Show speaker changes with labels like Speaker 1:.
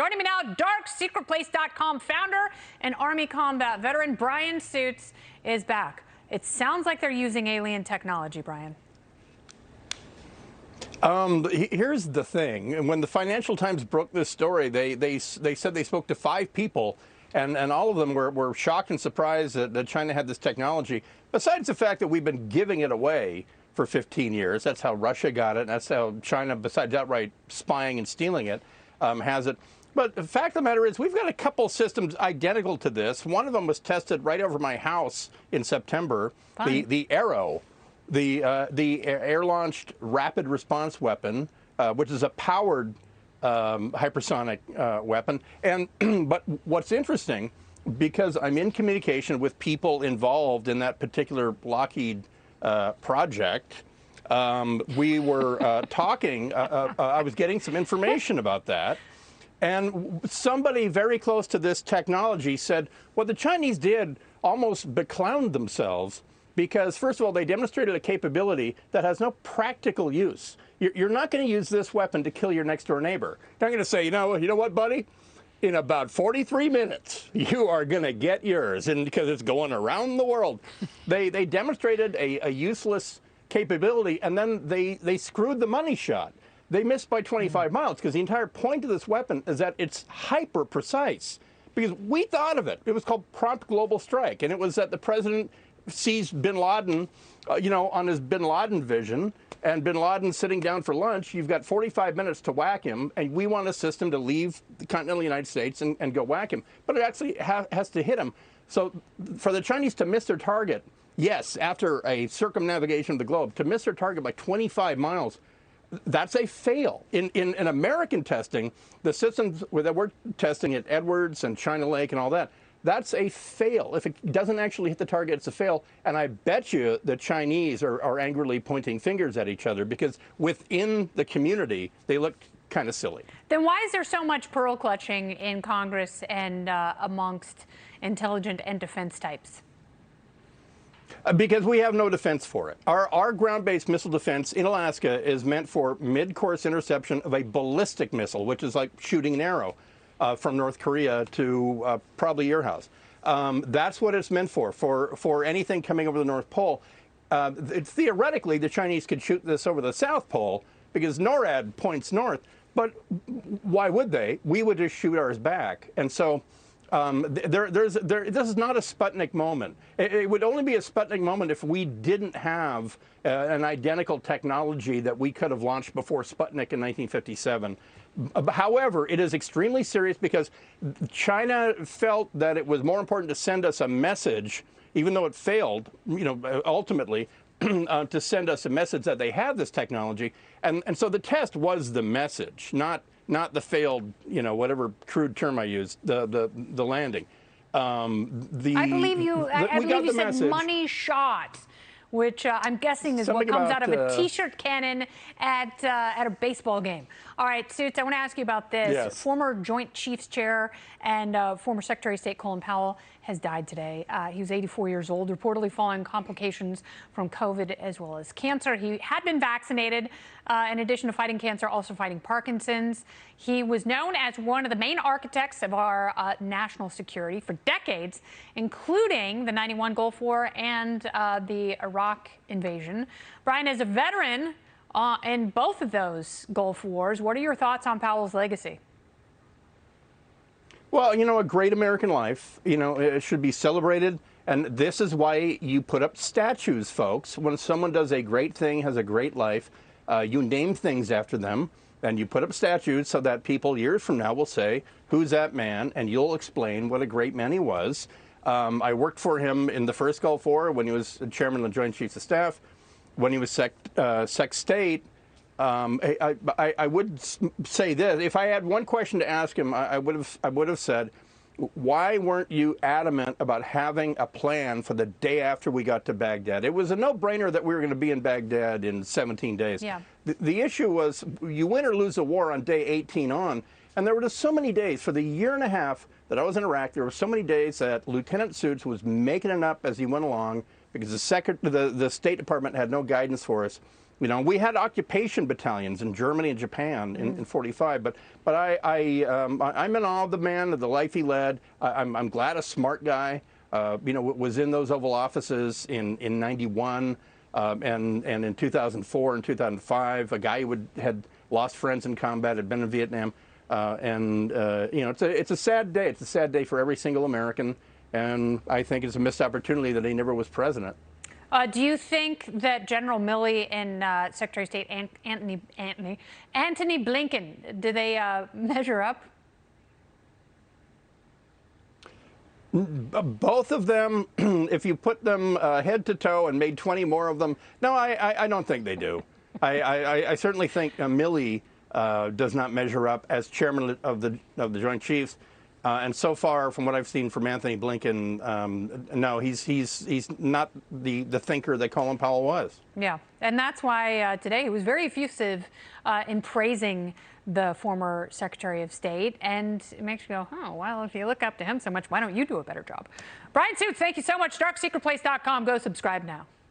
Speaker 1: Joining me now, darksecretplace.com founder and Army combat veteran Bryan Suits is back. It sounds like they're using alien technology, Bryan.
Speaker 2: Here's the thing. When the Financial Times broke this story, they said they spoke to 5 people, and all of them were shocked and surprised that China had this technology. Besides the fact that we've been giving it away for 15 years, that's how Russia got it, and that's how China, besides outright spying and stealing it, has it. But the fact of the matter is, we've got a couple systems identical to this. One of them was tested right over my house in September, the Arrow. The air-launched rapid response weapon, which is a powered hypersonic weapon. And but what's interesting, because I'm in communication with people involved in that particular Lockheed project, we were talking. I was getting some information about that. And somebody very close to this technology said, what the Chinese did almost beclowned themselves, because, first of all, they demonstrated a capability that has no practical use. You're not going to use this weapon to kill your next-door neighbor. You're not going to say, you know what, buddy? In about 43 minutes, you are going to get yours, and because it's going around the world. They demonstrated a useless capability, and then they screwed the money shot. They missed by 25 miles, because the entire point of this weapon is that it's hyper precise. Because we thought of it. It was called prompt global strike, and it was that the president sees bin Laden, on his bin Laden vision, and bin Laden sitting down for lunch. You've got 45 minutes to whack him, and we want a system to leave the continental United States and go whack him. But it actually has to hit him. So for the Chinese to miss their target, yes, after a circumnavigation of the globe, to miss their target by 25 miles, that's a fail. In American testing, the systems that we're testing at Edwards and China Lake and all that, that's a fail. If it doesn't actually hit the target, it's a fail. And I bet you the Chinese are angrily pointing fingers at each other, because within the community, they look kind of silly.
Speaker 1: Then why is there so much pearl clutching in Congress and amongst intelligence and defense types?
Speaker 2: Because we have no defense for it. Our ground-based missile defense in Alaska is meant for mid-course interception of a ballistic missile, which is like shooting an arrow from North Korea to probably your house. That's what it's meant for anything coming over the North Pole. Theoretically, the Chinese could shoot this over the South Pole, because NORAD points north, but why would they? We would just shoot ours back. And so this is not a Sputnik moment. It would only be a Sputnik moment if we didn't have an identical technology that we could have launched before Sputnik in 1957. However, it is extremely serious, because China felt that it was more important to send us a message, even though it failed, ultimately, to send us a message that they have this technology. And so the test was the message, not the failed, whatever crude term I used, the landing.
Speaker 1: I believe you said message. Money shot, which I'm guessing is what comes out of a T-shirt cannon at a baseball game. All right, Suits, I want to ask you about this.
Speaker 2: Yes.
Speaker 1: Former Joint Chiefs Chair and former Secretary of State Colin Powell has died today. He was 84 years old, reportedly following complications from COVID as well as cancer. He had been vaccinated, in addition to fighting cancer, also fighting Parkinson's. He was known as one of the main architects of our national security for decades, including the '91 Gulf War and the Iraq invasion. Bryan, as a veteran in both of those Gulf Wars, what are your thoughts on Powell's legacy?
Speaker 2: Well, a great American life, it should be celebrated. And this is why you put up statues, folks. When someone does a great thing, has a great life, you name things after them, and you put up statues so that people years from now will say, who's that man? And you'll explain what a great man he was. I worked for him in the first Gulf War when he was chairman of the Joint Chiefs of Staff, when he was Sec State. I would say this: if I had one question to ask him, I would have said, why weren't you adamant about having a plan for the day after we got to Baghdad? It was a no-brainer that we were going to be in Baghdad in 17 days.
Speaker 1: Yeah.
Speaker 2: The issue was, you win or lose a war on day 18 on, and there were just so many days for the year and a half that I was in Iraq. There were so many days that Lieutenant Suits was making it up as he went along, because the State Department had no guidance for us. You know, we had occupation battalions in Germany and Japan in 45, but I'm in awe of the man, of the life he led. I'm glad a smart guy, you know, was in those Oval Offices in 91 and in 2004 and 2005. A guy who had lost friends in combat, had been in Vietnam, you know, it's a sad day. It's a sad day for every single American, and I think it's a missed opportunity that he never was president.
Speaker 1: Do you think that General Milley and Secretary of State Antony Blinken, do they measure up?
Speaker 2: Both of them, if you put them head to toe and made 20 more of them, no, I don't think they do. I certainly think Milley does not measure up as chairman of the Joint Chiefs. And so far, from what I've seen from Antony Blinken, no, he's not the thinker that Colin Powell was.
Speaker 1: Yeah, and that's why today he was very effusive in praising the former Secretary of State, and it makes you go, oh, well, if you look up to him so much, why don't you do a better job? Bryan Suits, thank you so much. DarkSecretPlace.com. Go subscribe now.